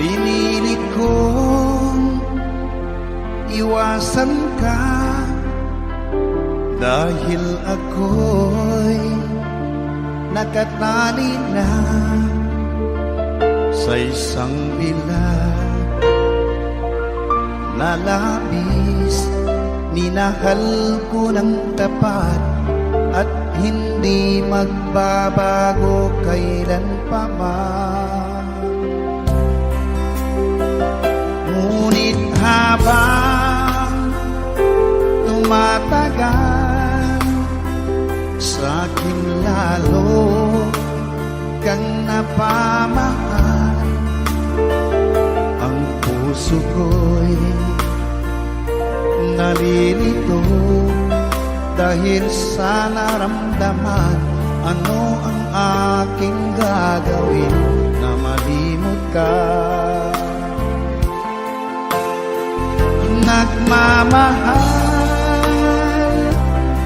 Pinilit kong iwasan ka dahil ako'y nakatali na sa isang bilag na labis. Minahal ko ng tapat at hindi magbabago kailan pa man. Ngunit habang tumatagal, sa'kin lalo kang napamahal. Ang puso ko'y nalilito dahil sa naramdaman. Ano ang aking gagawin na malimot ka? Nagmamahal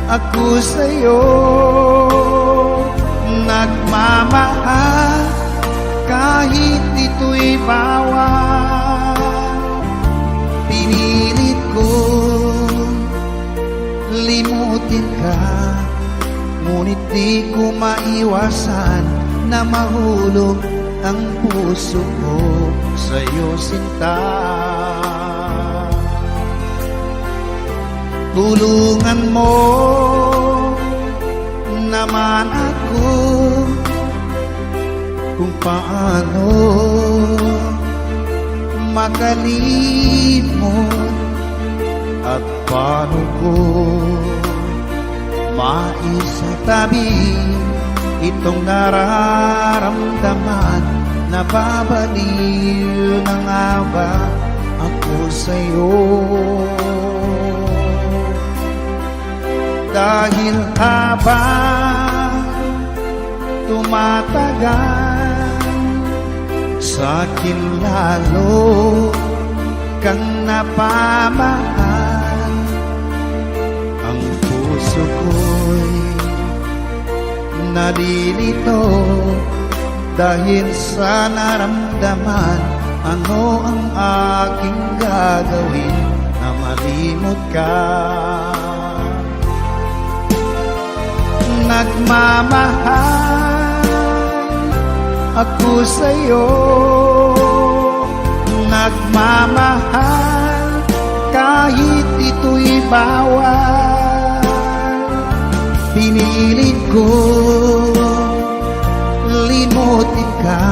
ako sa'yo, nagmamahal kahit ito'y bawal. Pinilit ko limutin ka, ngunit di ko maiwasan na mahulog ang puso ko sa'yo, sinta. Tulungan mo naman ako kung paano makalimot at paano ko maisatabi itong nararamdaman. Nababaliw na nga ba ako sa'yo? Dahil habang tumatagal, sa'kin lalo kang napamahal. Ang puso ko'y nalilito dahil sa naramdaman. Ano ang aking gagawin na malimot ka? Nagmamahal ako sa'yo, nagmamahal kahit ito'y bawal. Pinilit ko limutin ka,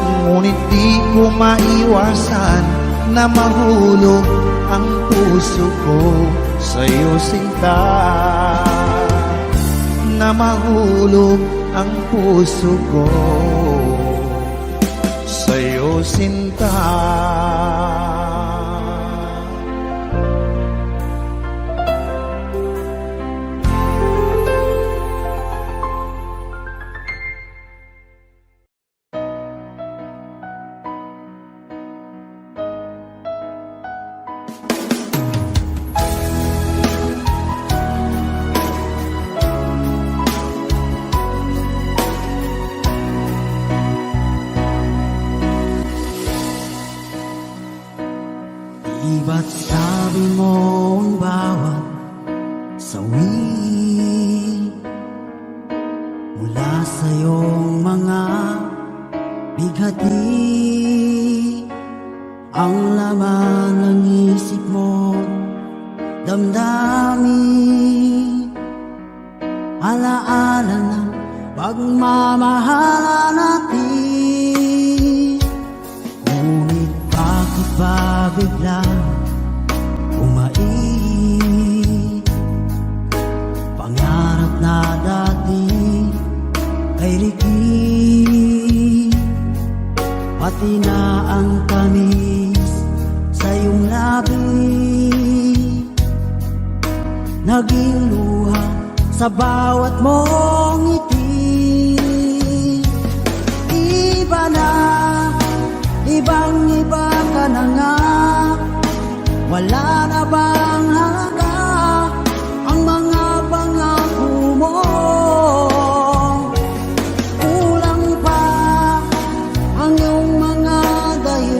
ngunit di ko maiwasan na mahulog ang puso ko sa'yo, sinta. Na mahulog ang puso ko sa'yo, sinta. Ba't sabi mo ang bawat sawi mula sa iyong mga bighati, ang laman ng isip mo, damdamin, alaala ng pagmamahala natin. Ngunit bakit ba biglang pangarap na dati ay ligi, pati na ang tamis sa iyong labi, naging luha sa bawat mong ngiti. Iba na, ibang-iba ka na nga, wala na bang halaga ang mga pangako mo? Kulang pa ang iyong mga dahilan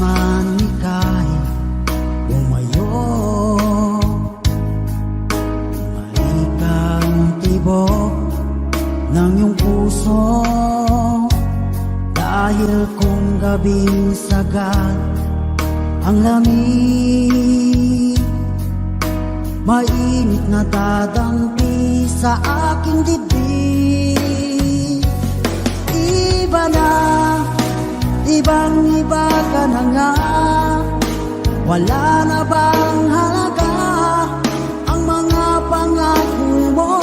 man ika'y umayo, malikang tibok ng iyong puso. Dahil kung gabing sagad ang lamig, mainit na dadampi sa aking dibdib. Iba na, ibang iba ka na nga. Wala na bang halaga ang mga pangako mo?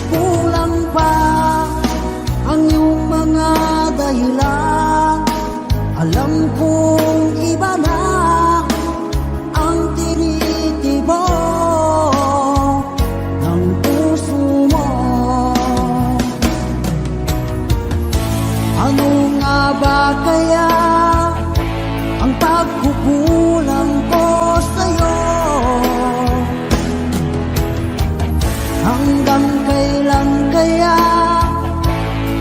Kulang pa ang iyong mga dahilan. Alam kong iba na ang tinitibok ng puso mo. Ano nga ba kaya ang pagkukulang ko sa'yo? Hanggang kailan kaya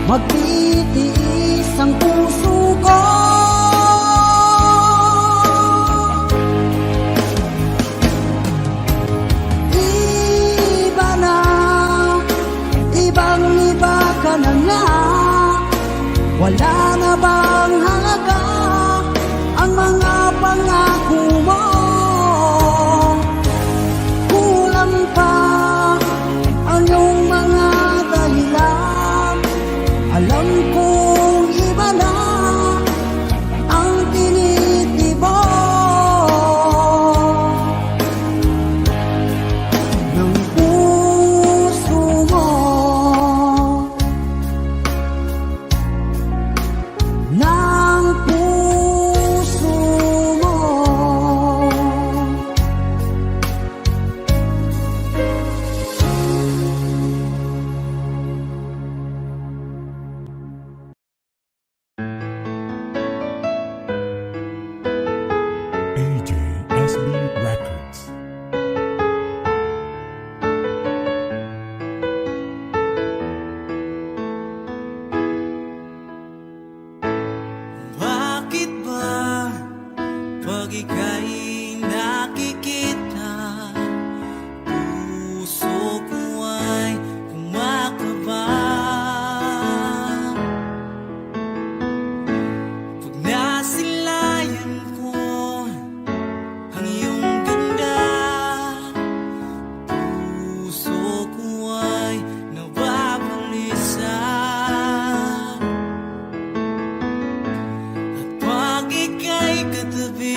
magtitiis ang puso ko? Iba na, ibang iba ka na nga. Wala na bang halaga ang mga pangako mo? Kulang pa ang iyong mga dahilan. Alam kong iba na ang tinitibok ng puso mo. Ng puso mo. AJSB Records. Bakit ba pag ika'y nakikita, puso ko ay kumakaba? Pag nasilayan ko ang iyong ganda, puso ko ay nababalisa. Pag ika'y katabi,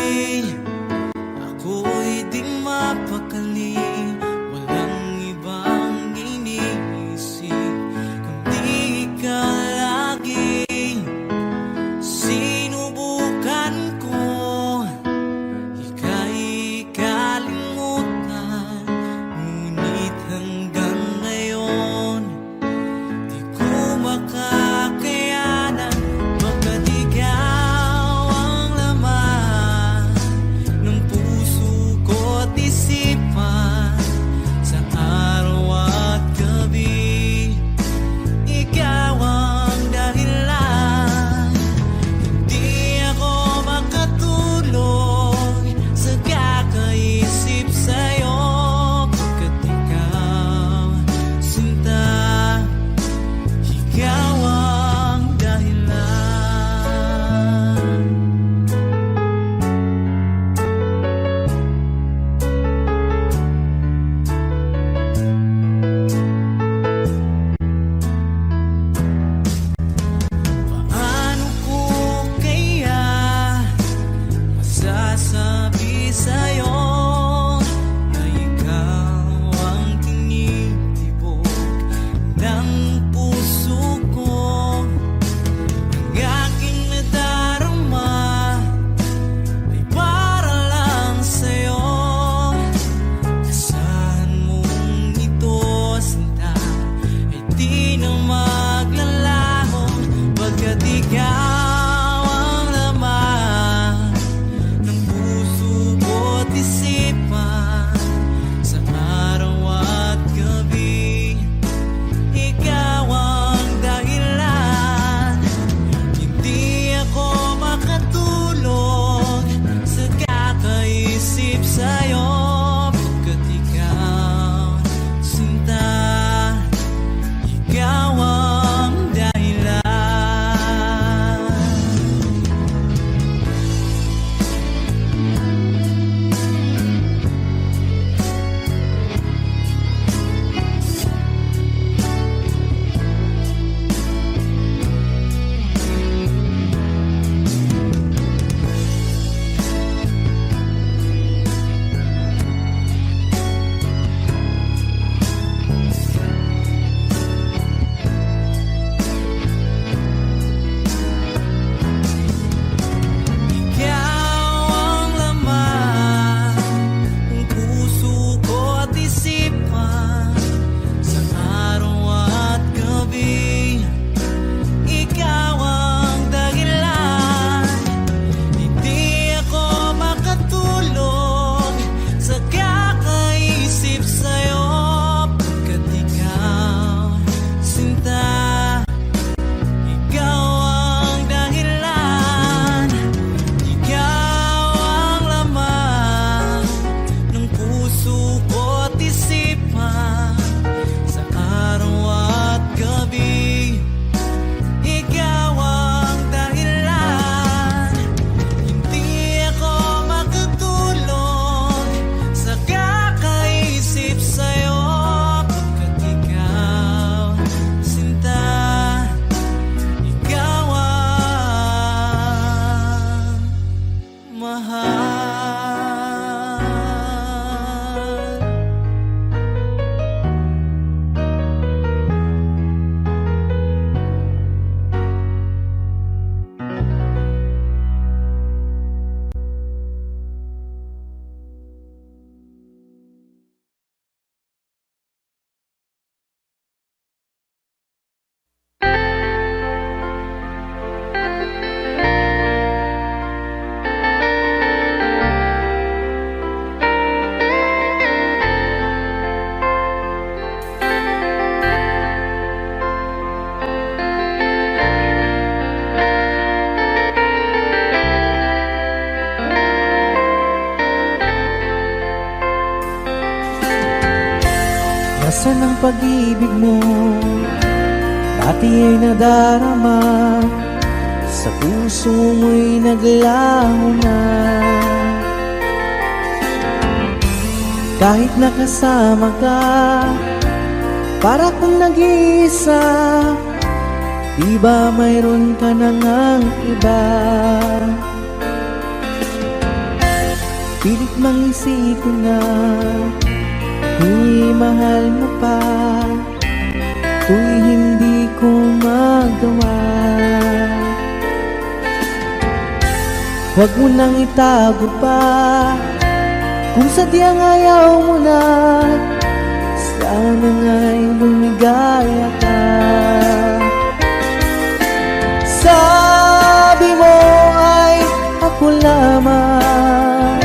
Minsan ang pag-ibig mo dati ay nadarama, sa puso mo'y naglaho na. Kahit nakasama ka, para kang nag-iisa, di ba mayroon ka na ngang iba? Pilit mang isipin na di mahal mo pa, to'y hindi ko magawa. Huwag mo nang itago pa, kung sadyang ayaw mo na, sana nga'y lumigaya ka. Sabi mo ay ako lamang,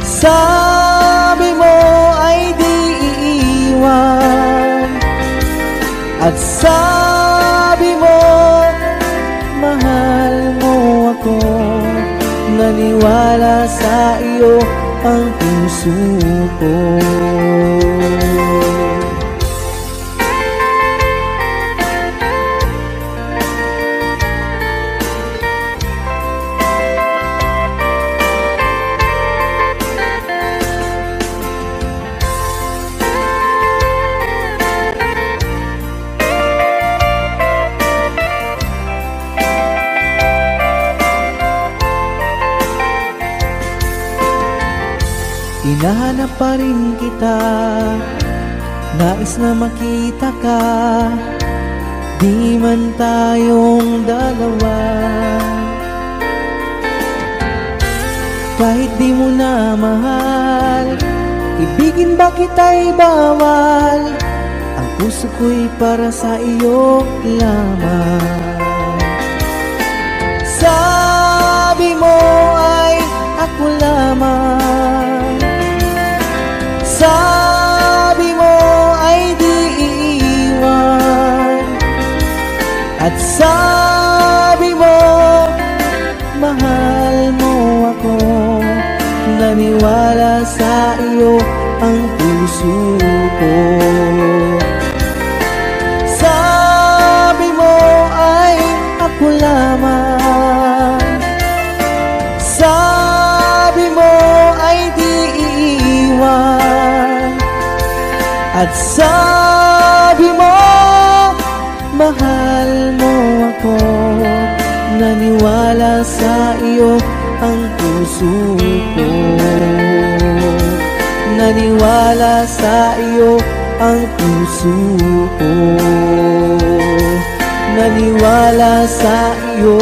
sabi mo ay di iiwan, at sabi mo mahal mo ako. Naniwala sa iyo ang puso ko. Hinahanap pa rin kita, nais na makita ka, di man tayong dalawa. Kahit di mo na mahal, ibigin ba kita'y bawal, ang puso ko'y para sa iyo lamang. Sabi mo ay ako lamang, sabi mo ay di iiwan, at sabi mo mahal mo ako. Naniwala sa iyo ang puso ko. Sabi mo ay ako lamang, sabi mo ay di iiwan, at sabi mo mahal mo ako. Naniwala sa iyo ang puso ko. Naniwala sa iyo ang puso ko. Naniwala sa iyo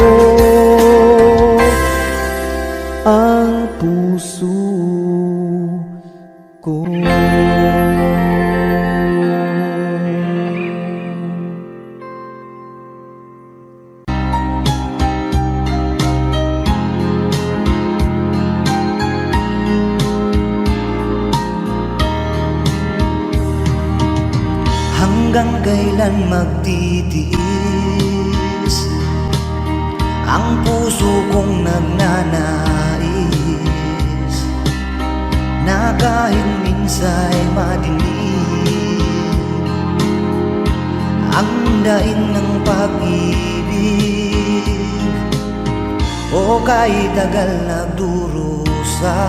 ang puso ko. Hanggang kailan magtitiis ang puso kong nagnanais, na kahit minsa'y madilim ang daing ng pag-ibig, o kahit tagal nagdurusa,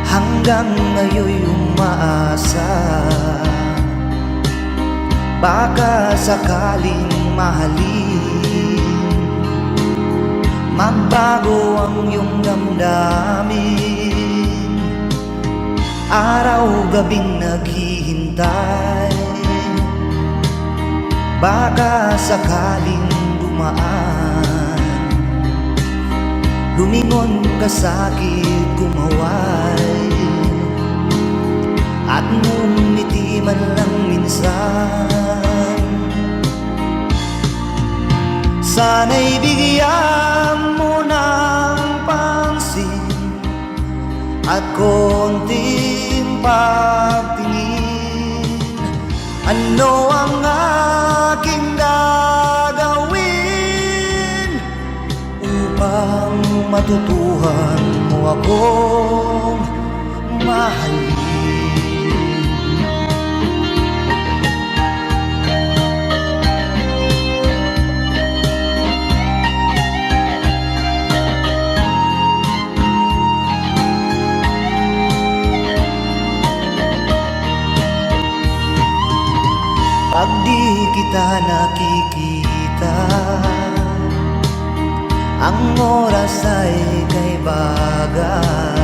hanggang ngayon'y umaasa, baka sakaling mahalin, magbago ang iyong damdamin. Araw-gabing naghihintay, baka sakaling dumaan, lumingon ka sa'kin, kumaway, at ngumiti man lang minsan. Sana'y bigyan mo ng pansin at konting pagtingin. Ano ang aking gagawin upang matutuhan mo akong mahalin? kita nakikita. Ang oras ay kay bagal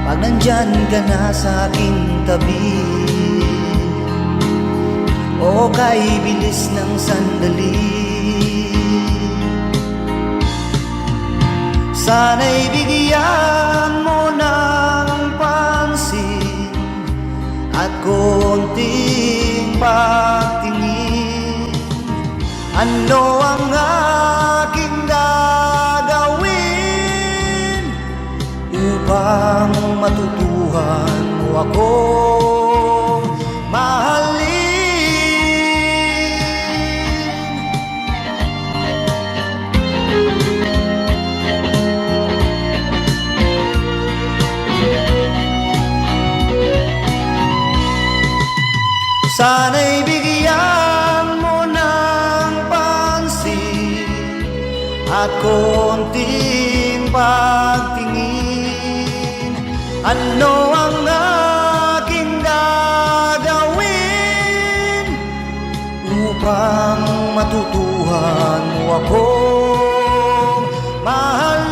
pag nandyan ka na sa aking tabi, o kay bilis ng sandali. Sana'y bigyan mo ng pansin at konting pagtingin. Ano ang aking gagawin upang matutuhan mo akong mahalin? Sana'y bigyan mo ng pansin at konting pagtingin. Ano ang aking gagawin upang matutuhan mo akong mahalin?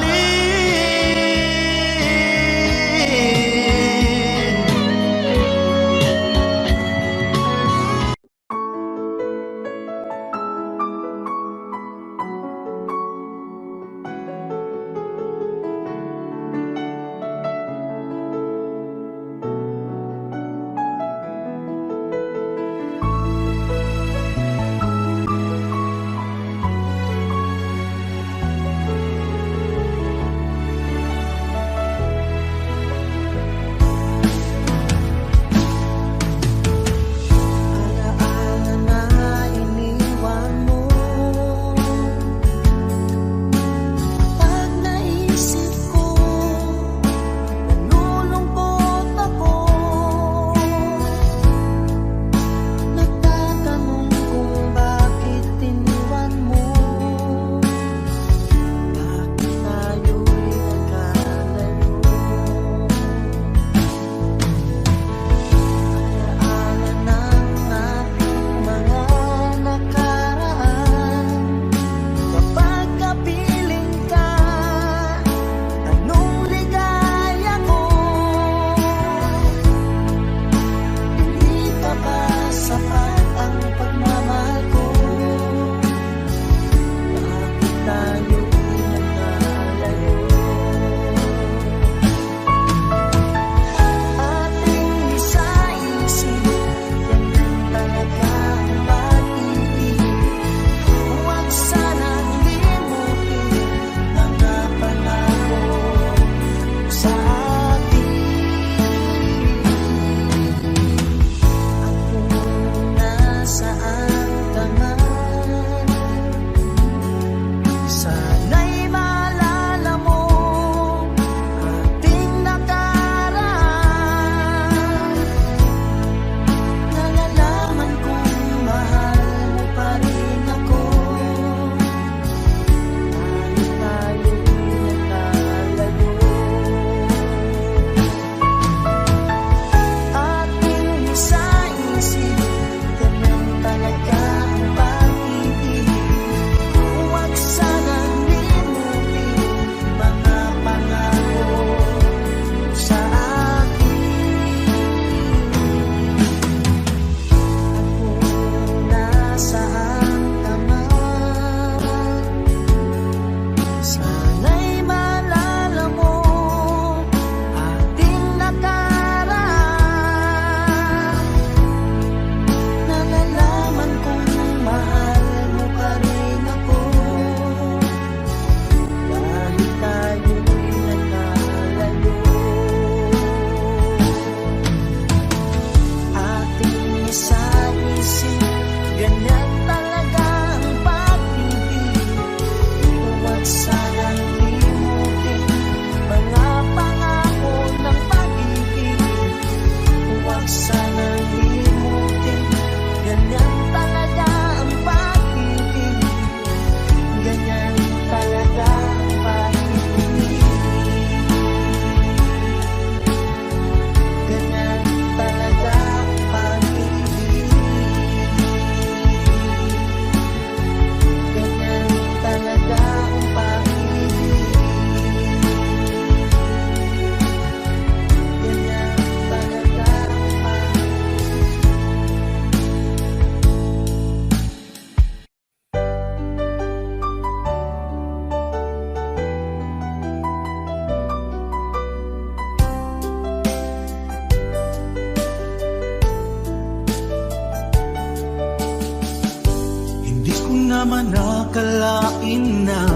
akalain na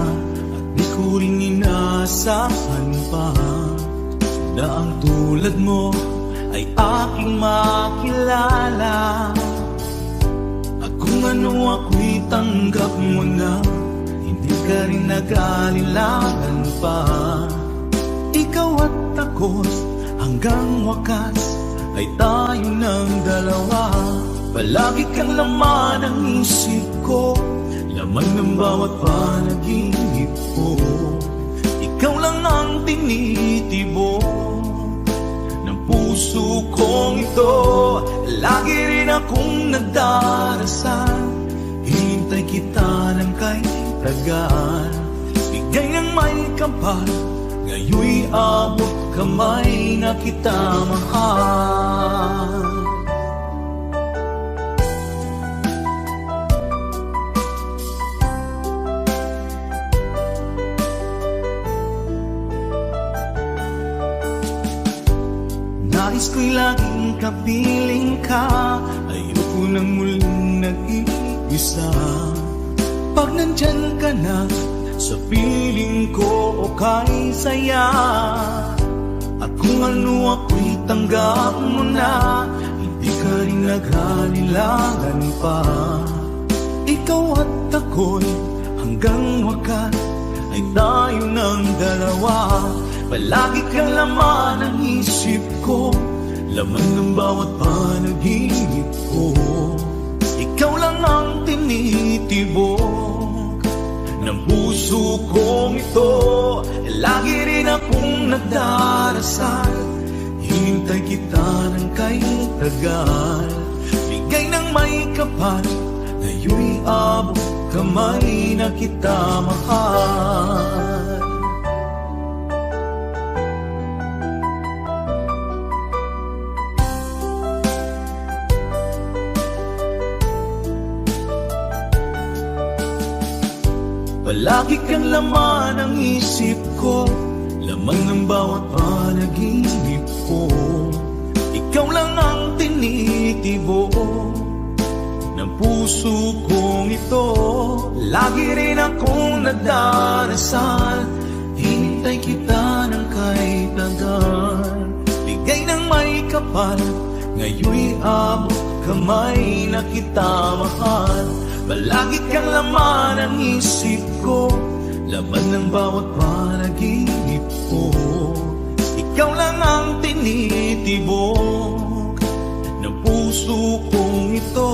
at di ko rin inaasahan pa na ang tulad mo ay aking makilala. At kung ano ako'y tanggap mo na, hindi ka rin nag-alilangan pa. Ikaw at ako hanggang wakas ay tayo ng dalawa. Palagi kang laman ng isip ko, laman ng bawat panaginip ko. Ikaw lang ang tinitibok ng puso kong ito. Lagi rin akong nagdarasal, hinintay kita ng kay tagal. Bigay ng may kapal, ngayoy abot kamay na kita mahal. Nais ko'y laging kapiling ka, ayoko nang muling nag-iisa. Pag nandyan ka na, sa piling ko okay saya. At kung ano ako'y tanggap mo na, hindi ka rin nag-alilangan pa. Ikaw at ako'y hanggang wakas ay tayo ng dalawa. Palagi kang laman ng isip ko, laman ng bawat panaginip ko. Ikaw lang ang tinitibok ng puso kong ito. Lagi rin akong nagdarasal, hinintay kita ng kay tagal. Bigay ng may kapal, ngayoy abot kamay na kita mahal. Palagi kang laman ng isip ko, laman ng bawat panaginip ko. Ikaw lang ang tinitibok ng puso kong ito. Lagi rin akong nagdarasal, hinintay kita ng kay tagal. Bigay ng may kapal, ngayoy abot kamay na kita mahal. Palagi kang laman ng isip ko, laman ng bawat panaginip ko. Ikaw lang ang tinitibok ng puso kong ito.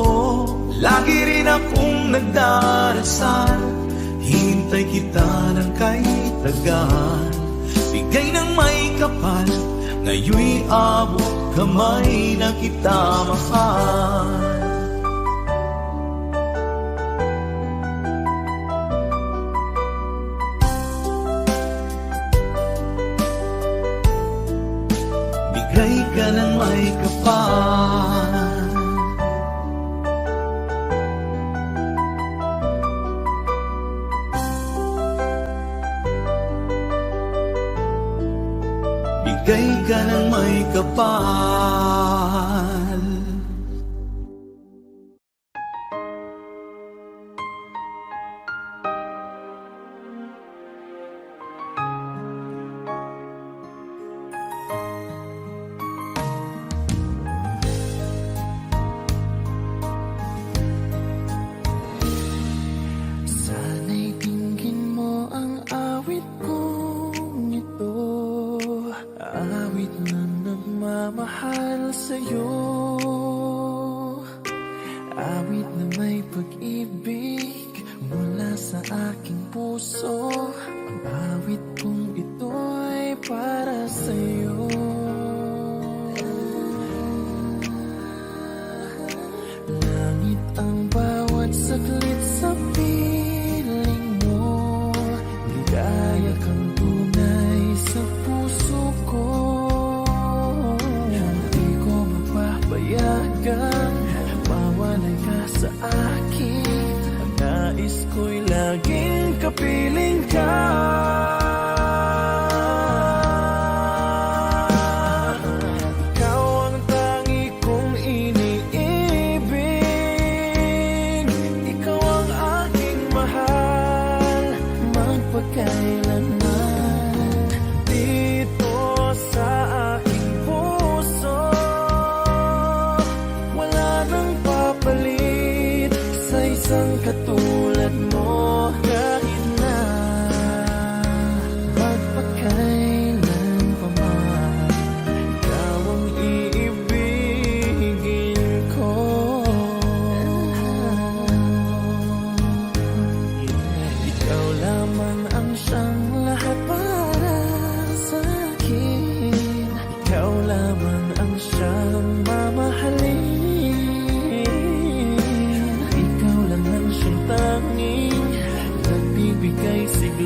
Lagi rin akong nagdarasal, hintay kita ng kay tagal. Bigay ng may kapal, ngayoy abot kamay na kita mahal. Bigay ka ng may kapal, bigay ka ng may kapal. Sana'y tingin mo ang awit kong ito, awit na nagmamahal sa'yo, awit na may pag-ibig mula sa aking puso. Ang awit kong ito'y para sa'yo. Langit ang bawat saglit sa piling mo, ligaya kang tunay sa puso ko. Hindi ko mapapayagan mawalay ka sa akin. Ang nais ko'y laging kapiling ka. Ikaw ang tangi kong iniibig, ikaw ang aking mahal.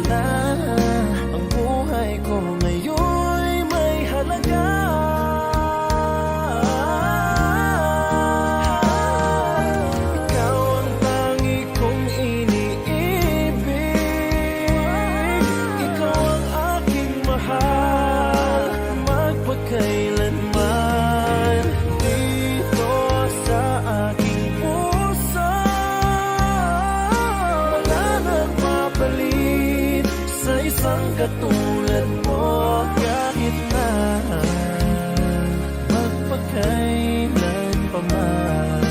na ang buhay ko ngayon'y may halaga. Ikaw ang tangi kong iniibig, ikaw ang aking mahal, magpakailanman. Dito sa aking puso, wala nang mapalit sa isang katulad mo. Kahit na magpakailan pa man,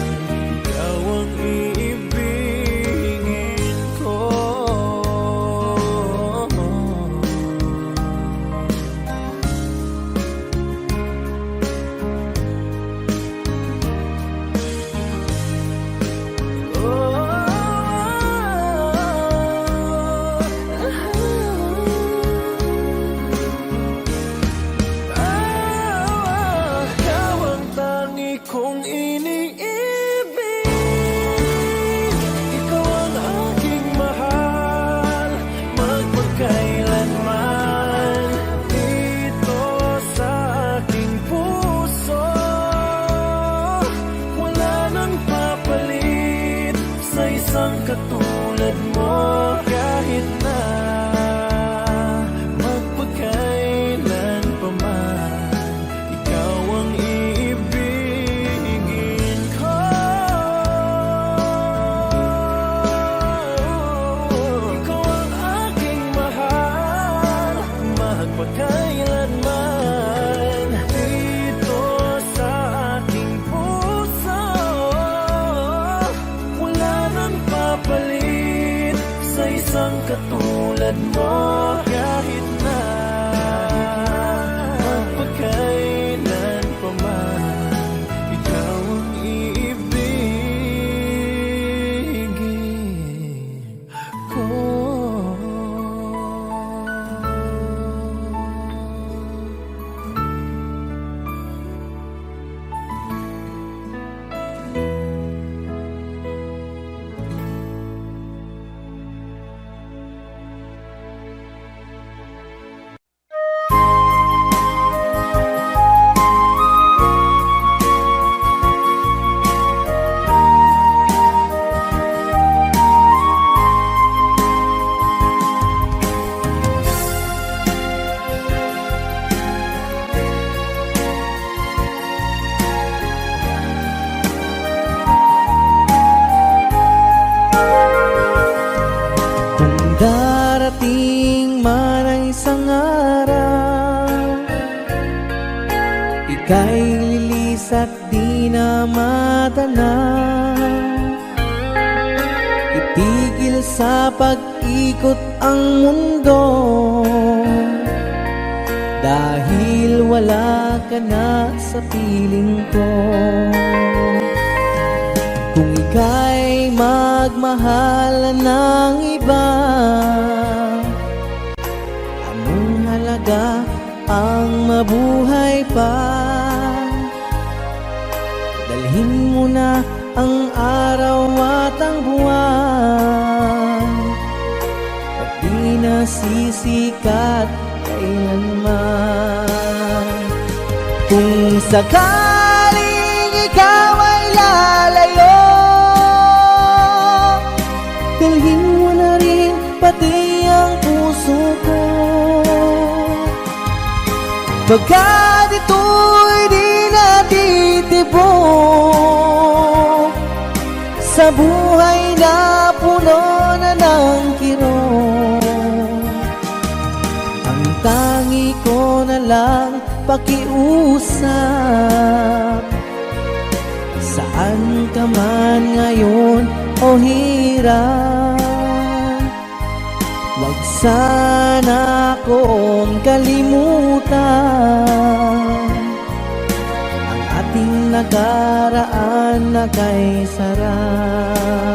ikaw ang iibigin ko. Ikaw ang tangi kong iniibig, ikaw ang aking mahal, magpagkailanman. Dito sa aking puso, wala nang papalit sa isang katulad mo. Kahit na magpagkailan pa man, ikaw ang iibigin ko. Ikaw ang aking mahal, magpagkailanman. Dito sa aking puso, wala nang papalit sa isang katulad mo. Kahit na magpagkailan pa man, ikaw ang iibigin ko. Kung darating man ang isang araw, ika'y lilis at di na matanaw. Itigil sa pag-ikot ang mundo, dahil wala ka na sa piling ko. Kung ika'y magmahal ng iba, anong halaga ang mabuhay pa? Dalhin mo na ang araw at ang buwan, at di na sisikat kailanman. Kung sakaling ikaw ay lalayo, dalhin mo na rin pati ang puso ko. Pagkat ito'y di natitibok sa buhay na puno na ng kirot. Ang tangi ko na lang pakiusap, saan ka man ngayon o hirap, wag sana akong kalimutan ang ating nakaraan na kay sarap.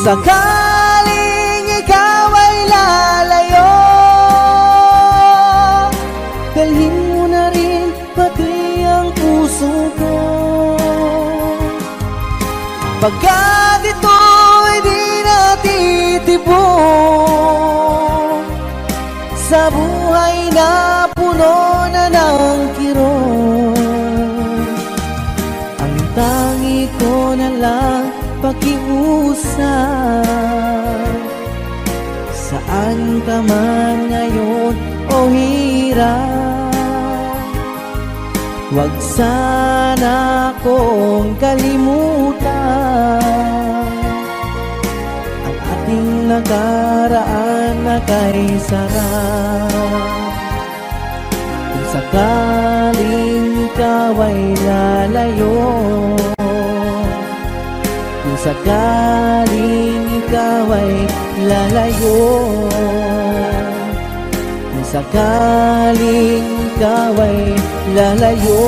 sakaling ikaw ay lalayo, dalhin mo na rin pati ang puso ko. Pagkat ito'y di natitibok sa buhay na puno na ng kirot, ang tangi ko na lang pakiusap. Saan ka man ngayon o hirap, huwag sana akong kalimutan ang ating nakaraan na kay sarap. Kung sakaling ikaw ay lalayo, kung sakaling ikaw ay lalayo, kung sakaling ikaw ay lalayo.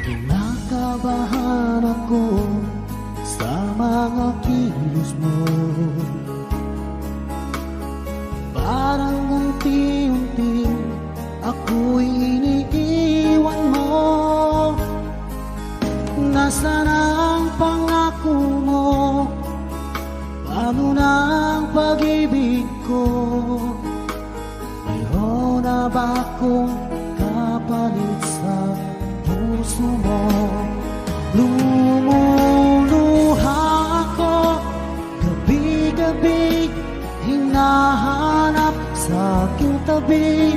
Kinakabahan ako sa mga kilos mo, parang unti-unti ako'y iniiwan mo. Nasaan ang pangako mo? Paano na ang pag-ibig ko? Mayroon na ba akong kapalit sa puso mo? Lumuluha ako gabi-gabi, hinahanap sa aking tabi.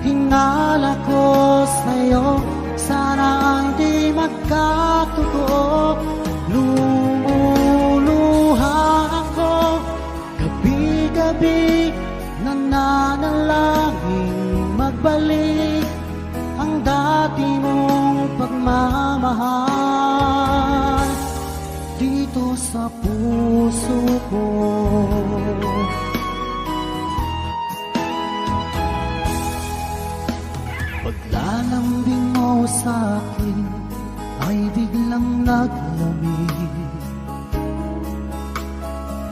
Hinala ko sa'yo, sana hindi magkatotoo. Lumuluha ako gabi-gabi, nananalangin magbalik ang dati mong pagmamahal dito sa puso ko. Paglalambing mo sa'kin ay biglang naglamig,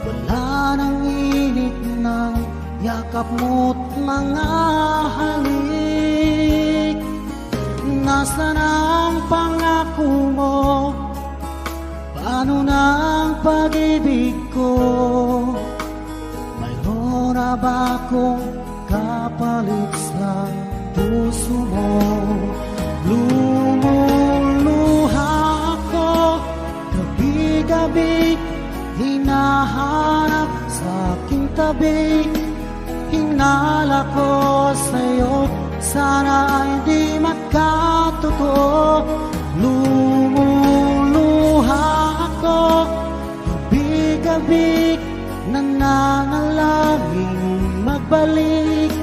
wala nang init ng yakap mo't mga halik. Nasaan ang pangako mo? Paano na ang pag-ibig ko? Mayroon na ba akong kapalit sa puso mo? Lumuluha ako gabi-gabi, hinahanap sa aking tabi. Hinala ko sa'yo, sana hindi magkatotoo. Lumuluha ako gabi-gabi, nananalangin magbalik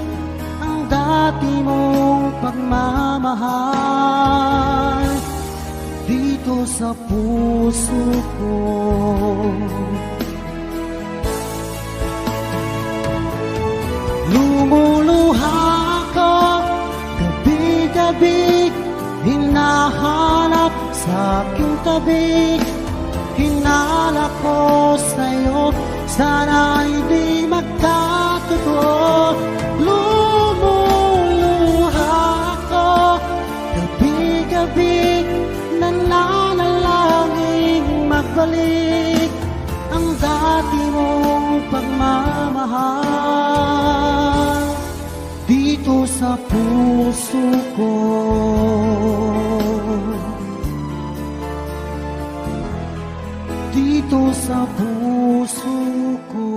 ang dati mong pagmamahal dito sa puso ko. Lumuluha ako gabi-gabi, hinahanap sa aking tabi. Hinala ko sa'yo, sana hindi magkatotoo. Lumuluha ako gabi-gabi, nananalangin magbalik ang dati mong pagmamahal dito sa puso ko. Dito sa puso ko.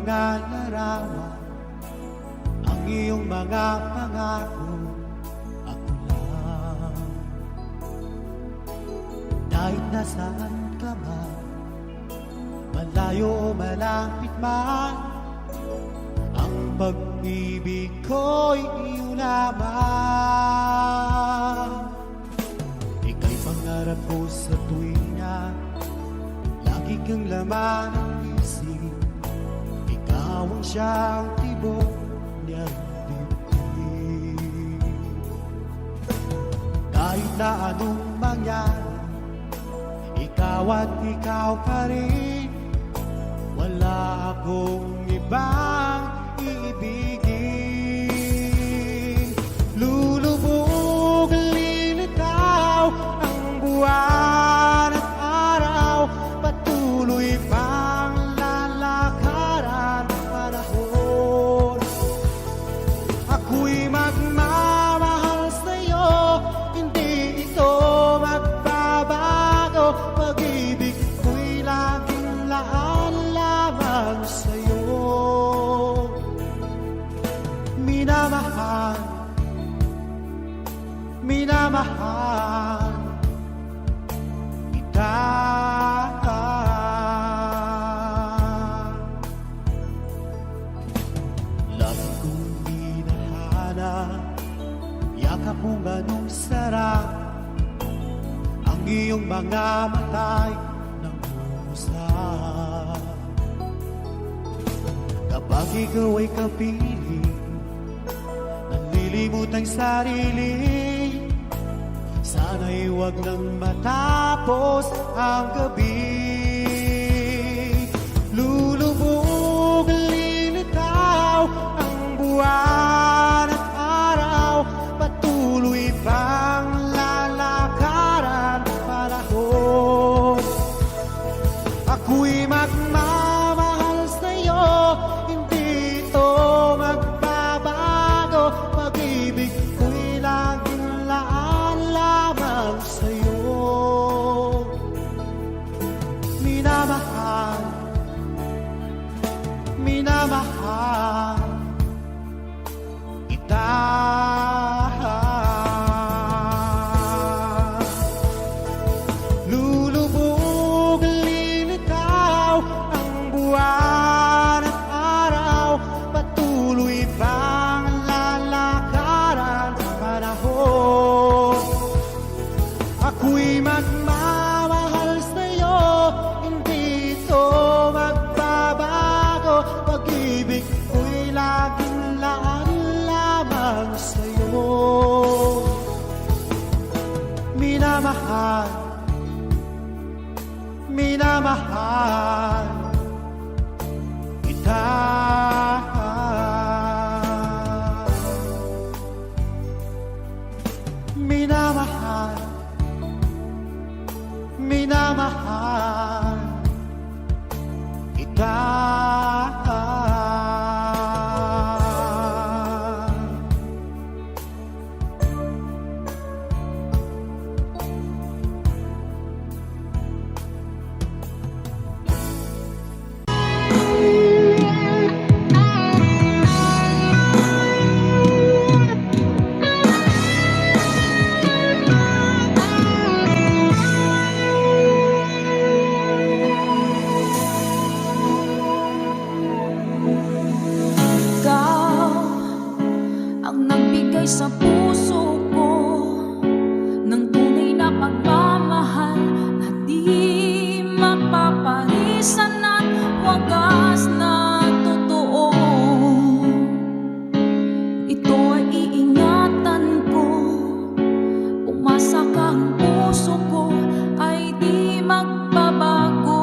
mga larawan, ang iyong mga pangako, ako lang. Kahit nasaan ka man, malayo o malapit man, ang pag-ibig ko'y iyong lamang. Ika'y pangarap ko sa tuwina, lagi kang laman ng isip. Ikaw ang siyang tibok niyang dibdib. Kahit na anong mangyari, ikaw at ikaw pa rin. Wala akong ibang iibigin. Lulubog, lilitaw ang buwan at araw, patuloy pang lalakaran ang panahon. Ako'y magmamahal sa'yo, hindi ito magbabago. Pag-ibig ko'y laging laan lamang sa'yo. Minamahal, minamahal kita. Lagi kong minahana, yakap mo ganong sarap, ang iyong mga matay ng usap. Kapag ikaw ay kapiling, nalilimot ang sarili, sana'y huwag nang matapos ang gabi. Lulubog, lilitaw ang buwan at araw, patuloy pang lalakaran ang panahon. Ako'y magmamahal sa'yo, hindi ito magbabago. Pag-ibig ko'y laging laan lamang sa'yo. Minamahal, minamahal kita. Lulubog, lilitaw ang buwan at araw, patuloy pang lalakaran ang panahon. Ako'y magmamahal sa'yo, hindi ito magbabago. Pag-ibig ko'y laging laan lamang sa'yo. Minamahal, minamahal kita. Minamahal, minamahal kita. Ikaw ang nagbigay sa puso ko ng tunay na pagmamahal na di mapaparisan at wagas na totoo. Ito ay iingatan ko, umasa ka, ang puso ko ay di magbabago.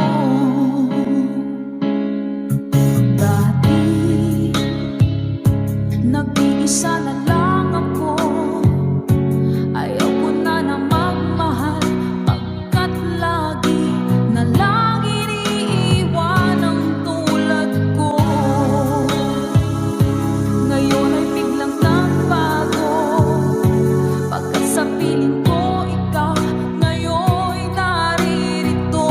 Dati nag-iisa na lang ako, ayaw ko na na magmahal, pagkat lagi na lang iniiwan ang tulad ko. Ngayon ay biglang nagbago, pagkat sa piling ko ikaw ngayon naririto.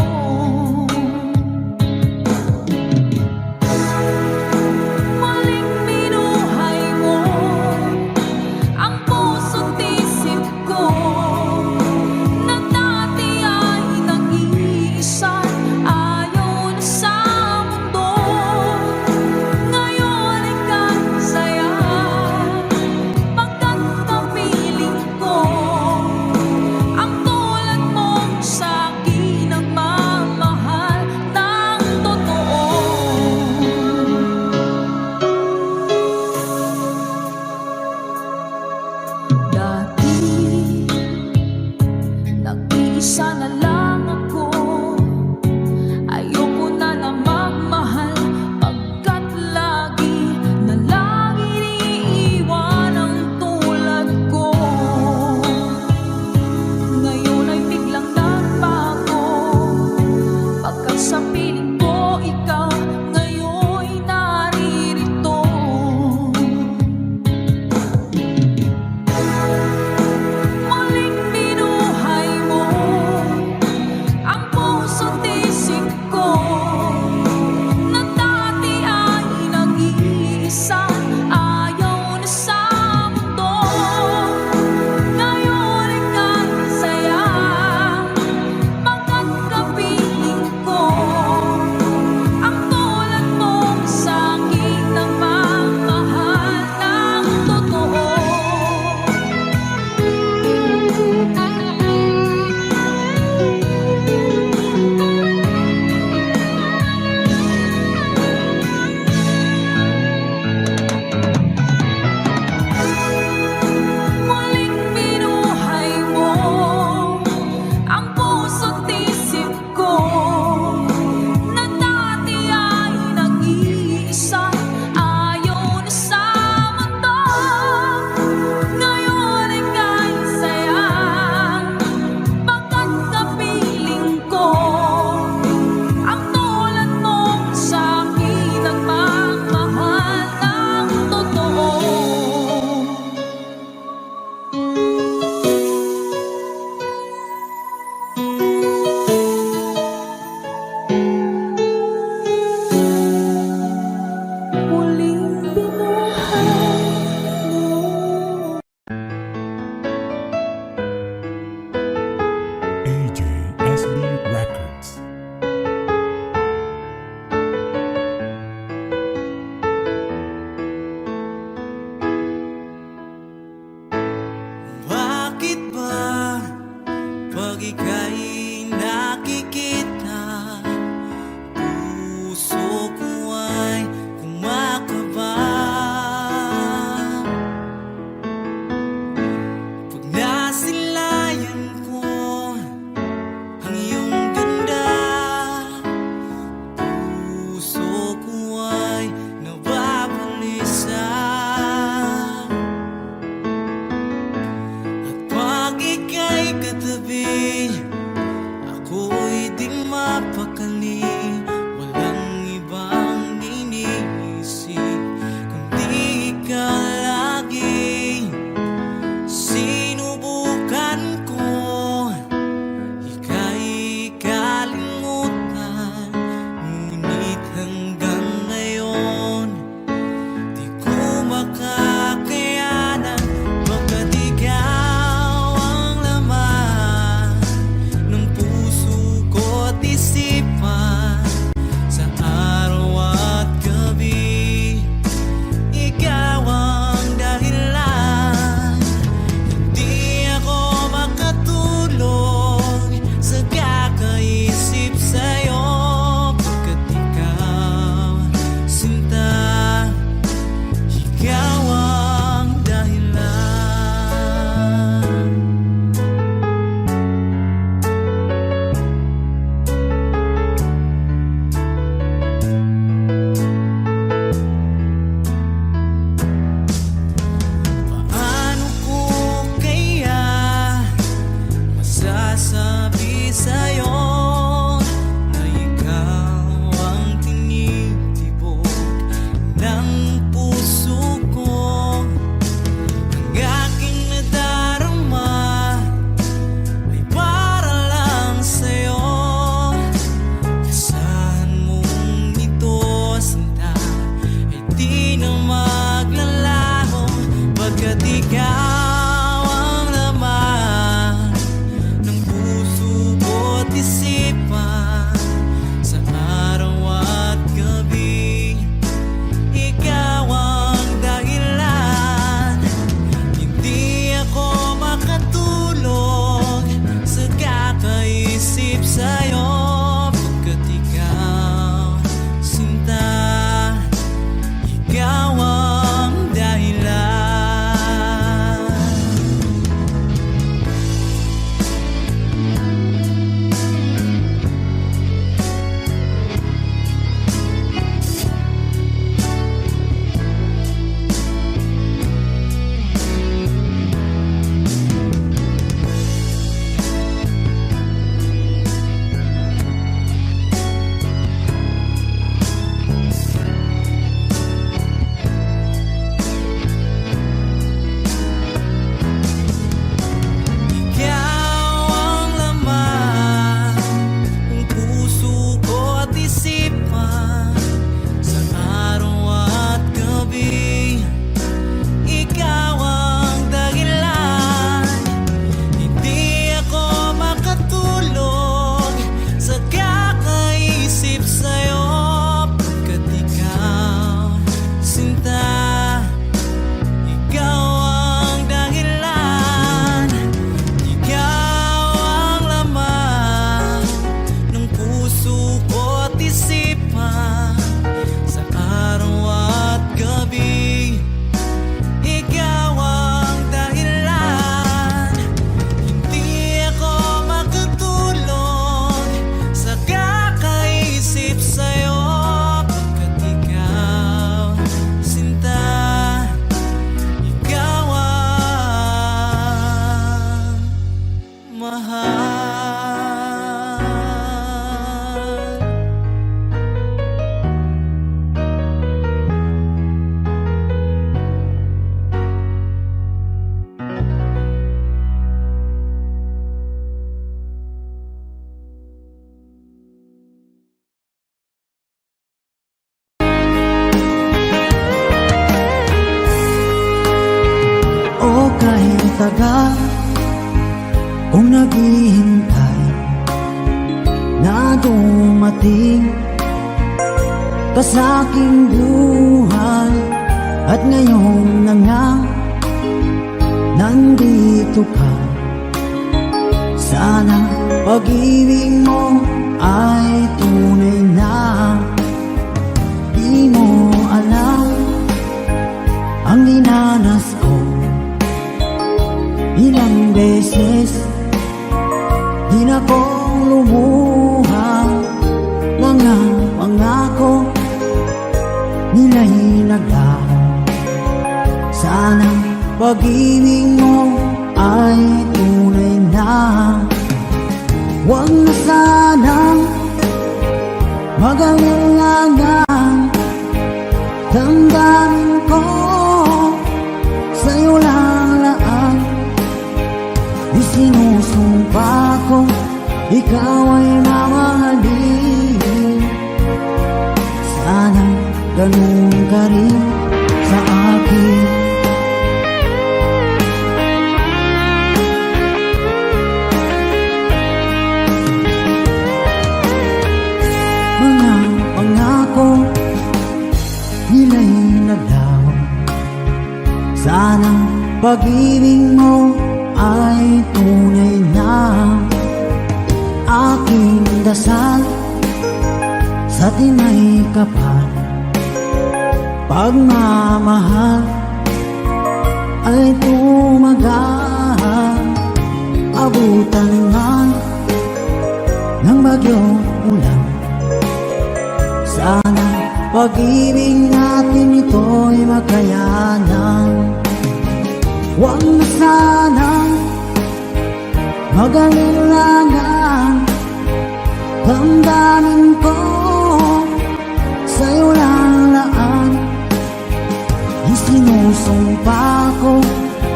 ikaw ang laman ng puso ko't isipan. Sa araw at gabi, ikaw ang dahilan. Hindi ako makatulog sa kakaisip sa'yo, pagkat ikaw, sinta, ikaw ang dahilan. Ikaw ang laman ng puso ko't isipan. Sa araw at gabi, ikaw ang dahilan. Hindi ako makatulog sa kakaisip sa'yo, pagkat ikaw, sinta, ikaw ang dahilan. Ikaw ang laman ng puso ko't isipan. Sa araw at gabi, ikaw ang dahilan. Hindi ako makatulog sa kakaisip sa'yo, pagkat ikaw, sinta, ikaw ang mahal. O kahit tagal kung naghihintay na dumating ka sa aking buhay, at ngayon na nga nandito ka. Sana pag-ibig mo ay tunay na. Di mo alam ang dinanas ko, ilang beses di na kong lumuha. Mga pangako nila'y naglaho. Sana pag-ibig mo ay tunay na. Huwag na sanang mag-alinlangan. Damdamin ko sa'yo lang laan. Isinusumpa ko ikaw ay mamahalin. Sana ganun ka rin sa akin. Mga pangako nila'y naglaho. Sana pag-ibig mo ay tunay na. Aking dasal sa tinay kapal, pagmamahal ay tumagal. Abutan man ng bagyong ulan, sana pag-ibig natin ito'y makayanan. Huwag na sanang mag-alinlangan. Damdamin ko sa'yo lang laan. Isinusumpa ko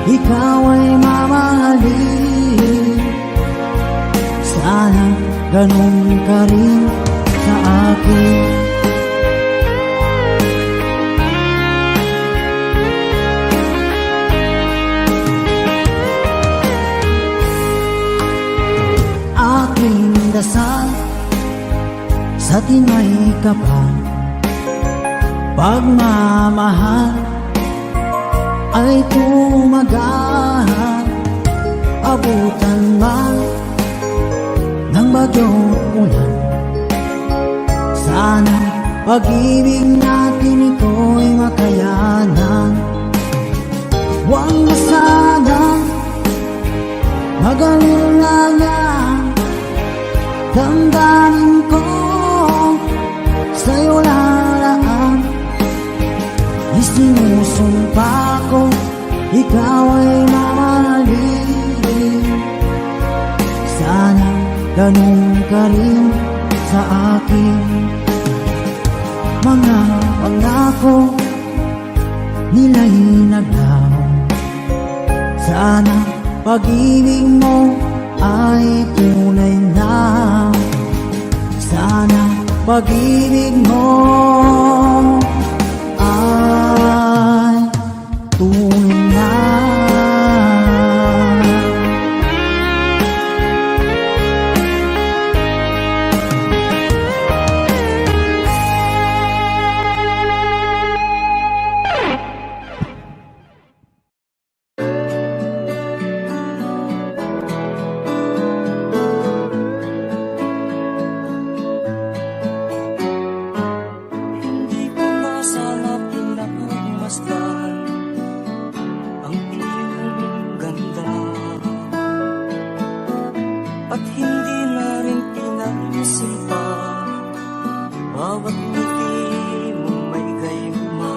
ikaw ay mamahalin. Sana ganun ka rin sa akin. dasal sa tinay kapal. Pagmamahal ay tumagal, abutan man ng bagyong ulan. Sana pag-ibig natin ito'y makayanan. Huwag na sana mag-alala, damdamin ko sa'yo lalaan. Isinusumpa ko, ikaw ay mamahalin. Sana ganun ka rin sa akin. Mga pangako nila'y naglaho. Sana pag-ibig mo ay tunay na. Sana pag-ibig mo ay tunay na. Hindi ko na sana pinagmasdan ang iyong ganda, at hindi na rin pinagsimpa bawat ngiti mong may gayuma.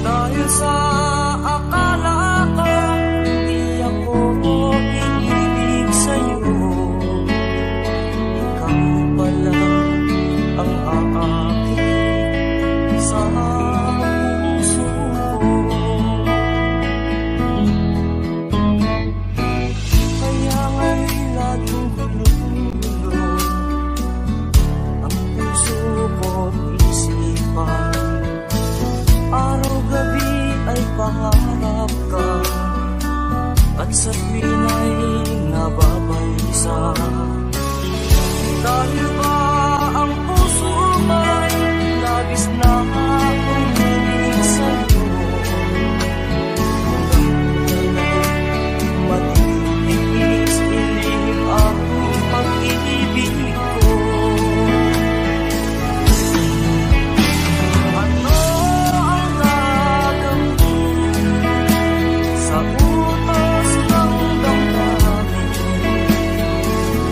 Dahil sa akala ko di ako iibig sa'yo, ikaw pala ang aakit sa puso ko. Kaya nga'y laging gulo-gulo ang puso ko't isipan. Araw-gabi ay pangarap ka, at sa tuwin ay nababalisa. Dahil ba ang puso mo'y labis na umiibig sa'yo, matitiis-ilim ang pag-ibig ko. Ano ang gagawin sa utos ng damdamin?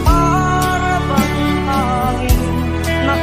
Para bang hangin na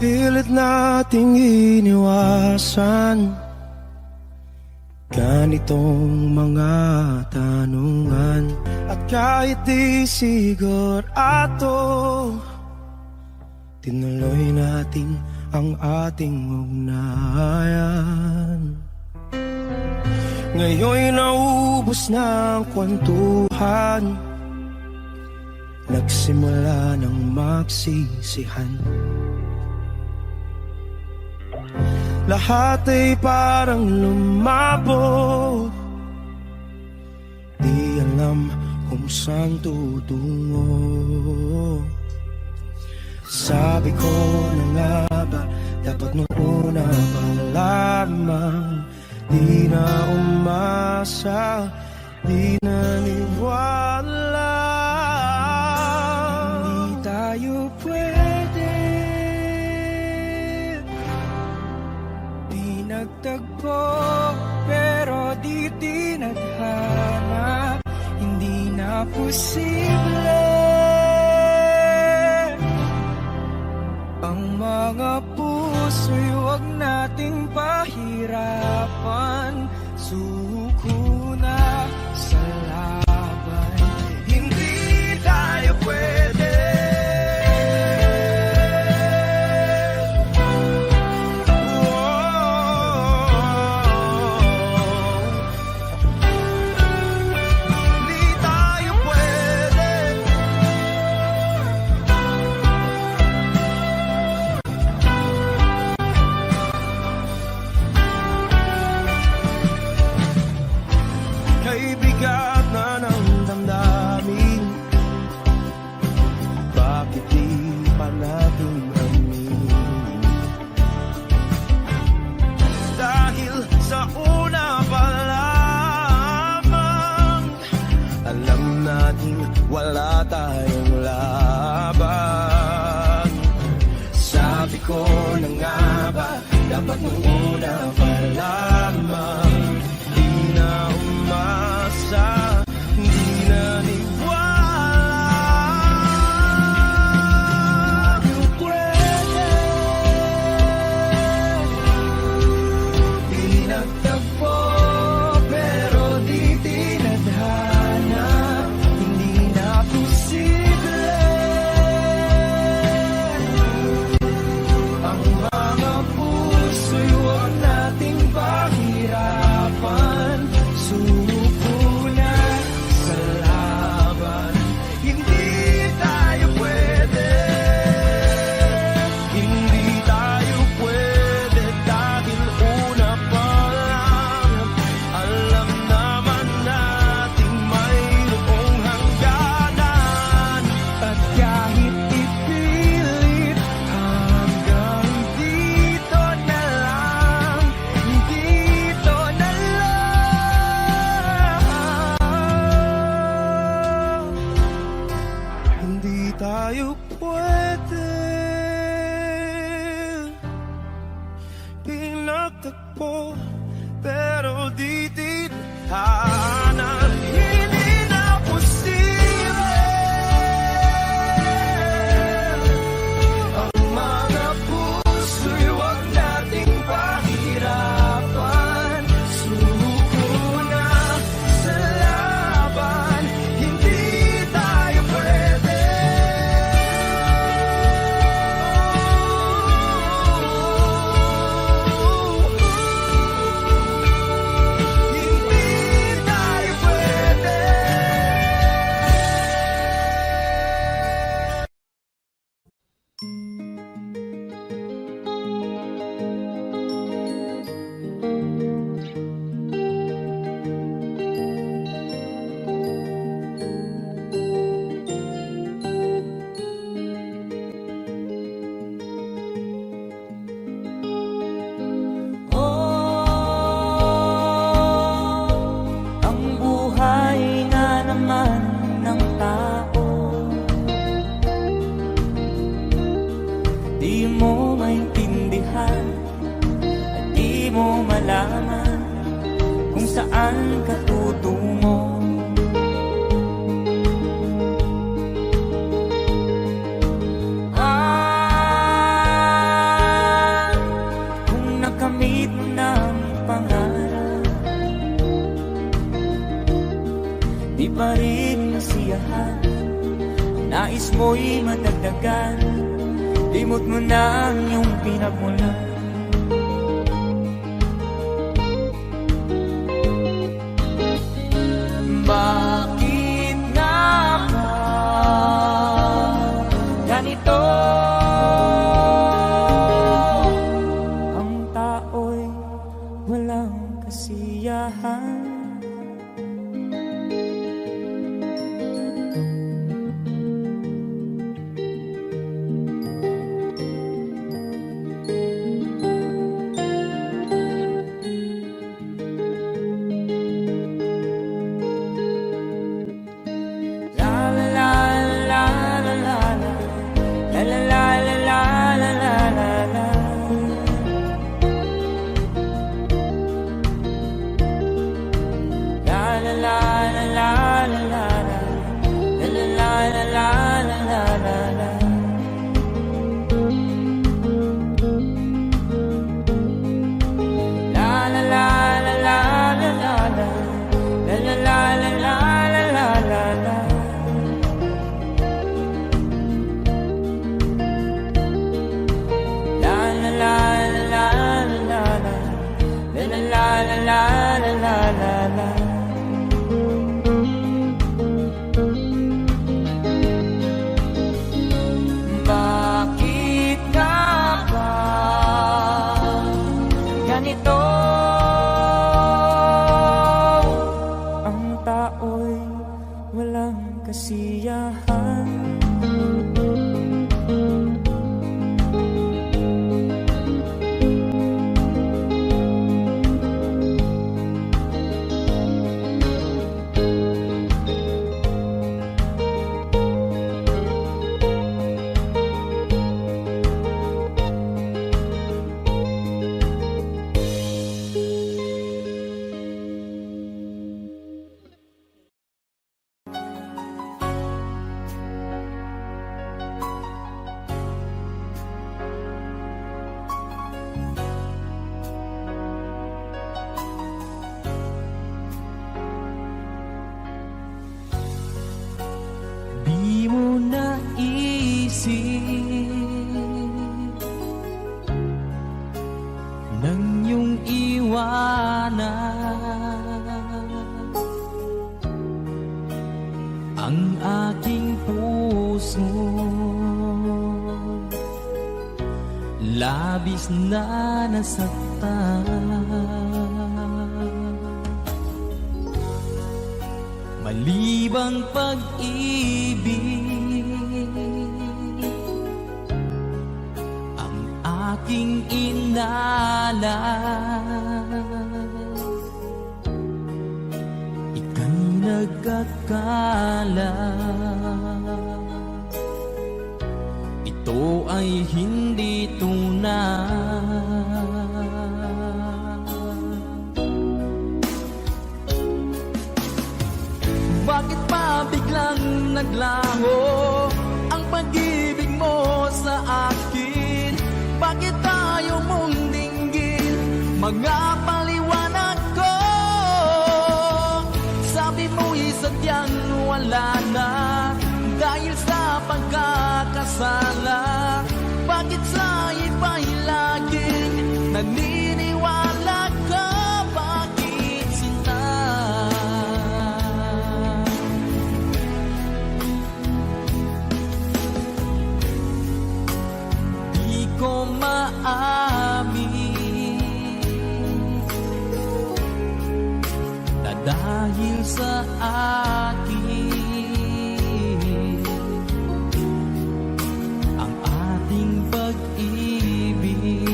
Pilit nating iniwasan ganitong mga tanungan. At kahit di sigurado, tinuloy natin ang ating ugnayan. Ngayon'y naubos na ang kwentuhan, nagsimula ng magsisihan. Lahat ay parang lumabo, di alam kung saan tutungo. Sabi ko na nga ba, dapat nung una pa lamang, di na umasa, di naniwala. Hindi tayo pwede, di nagtagpo, pero di tinadhana. Hindi na posible ang mga puso'y huwag nating pahirapan. Suko na sa laban, hindi tayo pwede. Hindi tayo pwede. Kay bigat na ng damdamin, bakit di pa natin aminin? Dahil sa una pa lamang, alam natin wala tayong laban. Sabi ko na nga ba, dapat nung una pa lamang, di na umasa, di naniwala. Di pwede, di nagtagpo, pero di tinadhana. Hindi na posible ang mga puso'y huwag nating pahirapan. Suko na sa laban, hindi tayo pwede. Hindi tayo pwede dahil una pa lang, alam naman nating mayroong hangganan. At kahit ipilit, hanggang dito na lang, dito na lang. Hindi tayo pwede, pinagtagpo, pero di tinadhana. Hindi na posible ang mga puso'y huwag nating pahirapan. Suko na sa laban, hindi tayo pwede. Hindi tayo pwede. Ang buhay nga naman ng tao, di mo maintindihan at di mo malaman kung saan ka tutungo. rin masiyahan. Nais mo'y madagdagan, limot mo na ang iyong pinagmulan. Bakit nga ba ganito? Ang tao'y walang kasiyahan. Bakit nga ba ganito? Ang tao'y walang kasiyahan. Di mo naisip nang iyong iwanan ang aking puso, labis na nasaktan. Malibang pag-ibig ang aking inalan, ika'y nagkakala. Ito ay hindi tunay. Bakit pa biglang naglaho ang pag-ibig mo sa akin? Bakit tayo mong dinggin mga paliwanag ko? Sabi mo'y sadyang wala na dahil sa pagkakasala. Bakit sa iba'y laging naniniwala ka? Bakit sinta? Di ko maamin na dahil sa akin ang ating pag-ibig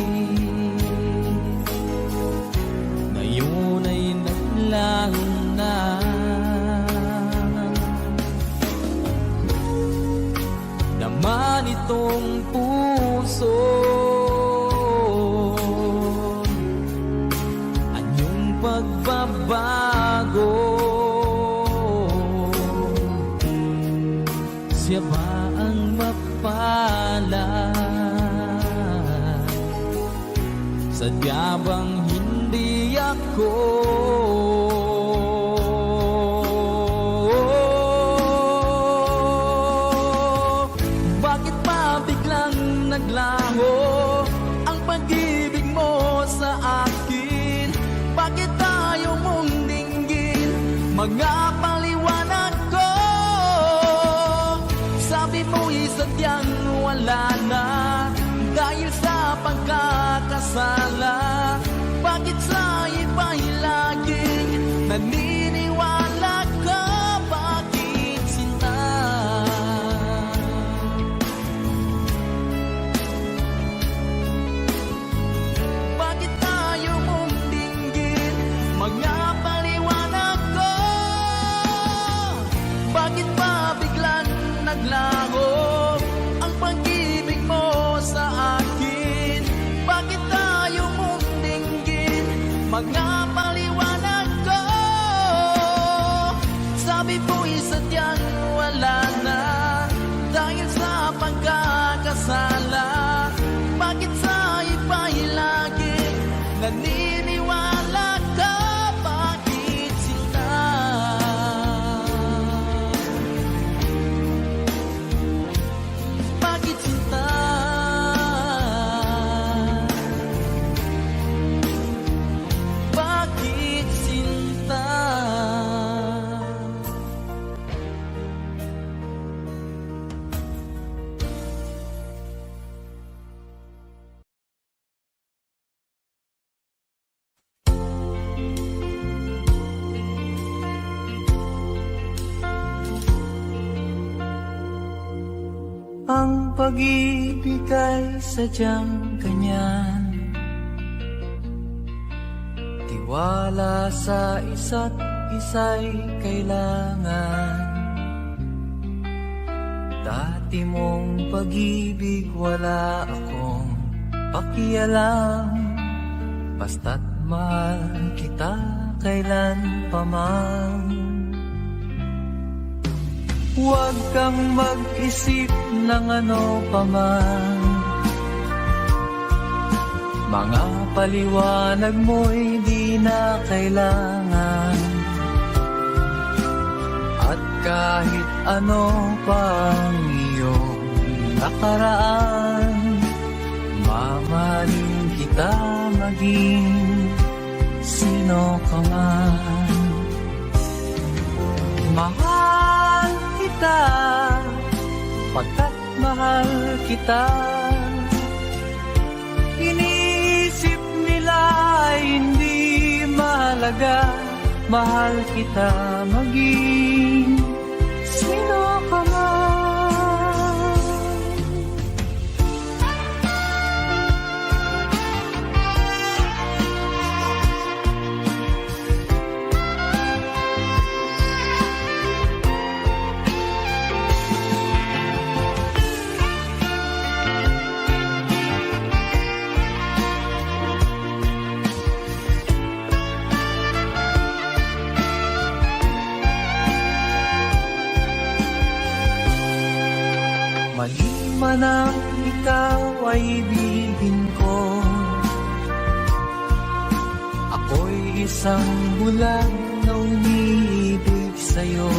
ngayon ay naglaho na. Naman itong puso anyong pagbabago, siya ba ang mapalad? Sadya bang hindi ako? mga paliwanag ko. Sabi mo'y sadyang wala na dahil sa pagkakasala. Bakit sa iba'y laging naniniwala ka? Bakit sinta? Bakit tayo mong dinggin? Mga paliwanag ko. Bakit ba biglang naglaho ang pag-ibig mo sa akin? Bakit tayo mong dinggin? Mga paliwanag ko. Sabi mo'y sadyang wala na dahil sa pagkakasala. Bakit sa iba'y laging naniniwala ka? Bakit sinta? Bakit sinta? Bakit sinta? Ang pag-ibig ay sadyang ganyan, tiwala sa isa't isa'y kailangan. Dati mong pag-ibig wala akong pakialam, basta't mahal kita kailan pa man. Huwag kang mag-isip ng ano pa man, mga paliwanag mo'y di na kailangan. At kahit ano pang iyong nakaraan, mamahalin kita maging sino ka man. Mahal kita pagkat mahal kita. Iniisip nila hindi mahalaga, mahal kita maging sino ka man. Mali man ang ikaw ay ibigin ko, ako'y isang bulag na umiibig sa'yo.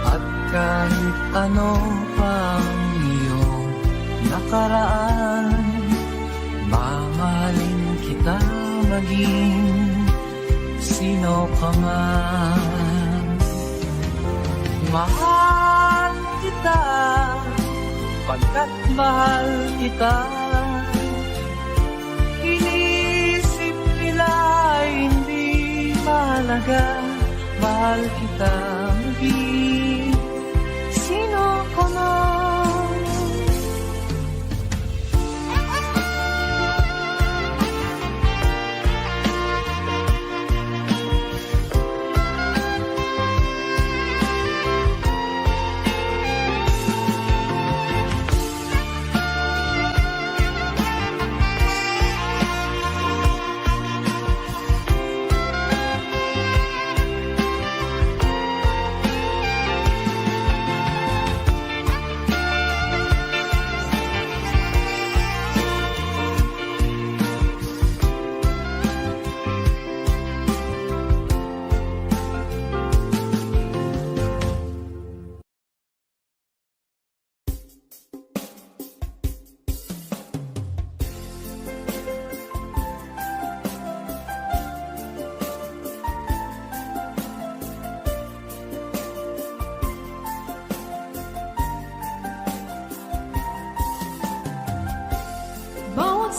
At kahit ano pang iyong nakaraan, mamahalin kita maging sino ka man. Mahal kita pagkat mahal kita. Inisip nila hindi mahalaga, mahal kita maging sino ka man.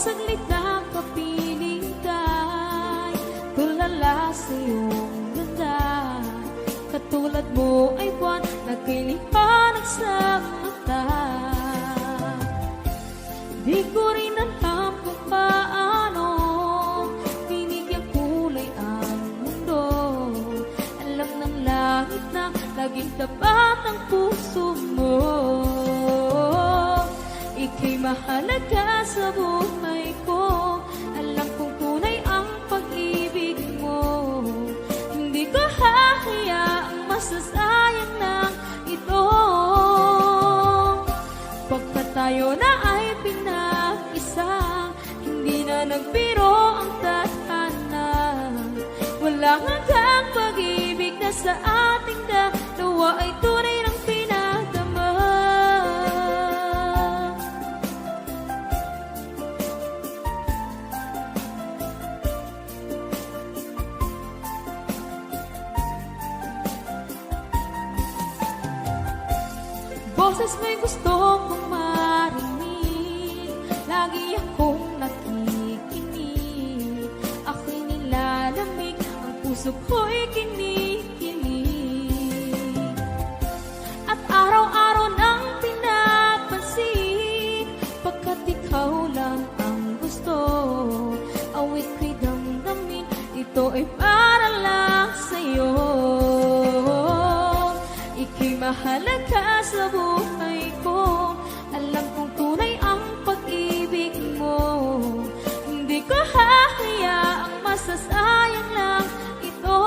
saglit na kapiling ka'y tulala sa iyong ganda. Katulad mo ay buwan na kay liwanag sa mata. Di ko rin alam kung paano binigyan kulay ang mundo. Alam ng langit na laging tapat ang puso mo. Ika'y mahalaga sa buhay ko. Alam kong tunay ang pag-ibig mo. Hindi ko hahayaang masasayang ng ito. Pagkat tayo na ay pinag-isa, hindi na nagbiro ang tadhana. Walang hanggang pag-ibig na sa ating dalawa ay tunay ng pinagdama. Boses mo'y gusto kong marinig, lagi akong nakikinig. Ako'y nilalamig, ang puso ko'y kinikilig. At araw-araw nang pinapansin, pagkat ikaw lang ang gusto. Awit ko'y damdamin, ito ay para lang sa'yo. Ika'y mahalaga sa buhay ko. Alam kong tunay ang pag-ibig mo. Hindi ko hahayaang masasayang lang ito.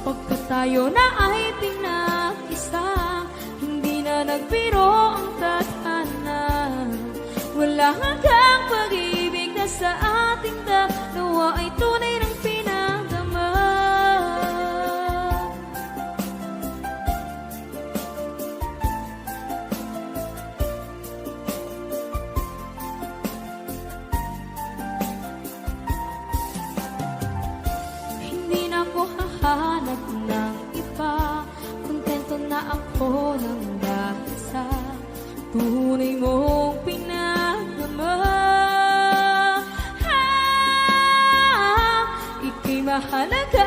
Pagkat tayo na ay pinag-isa, hindi na nagbiro ang tadhana. Wala hanggang pag-ibig na sa ating dalawa ay tunay ng pinagdama. Hindi na ako hahanap ng iba, kontento na ako ng dahil sa tunay mong pinagdama. Ika'y mahalaga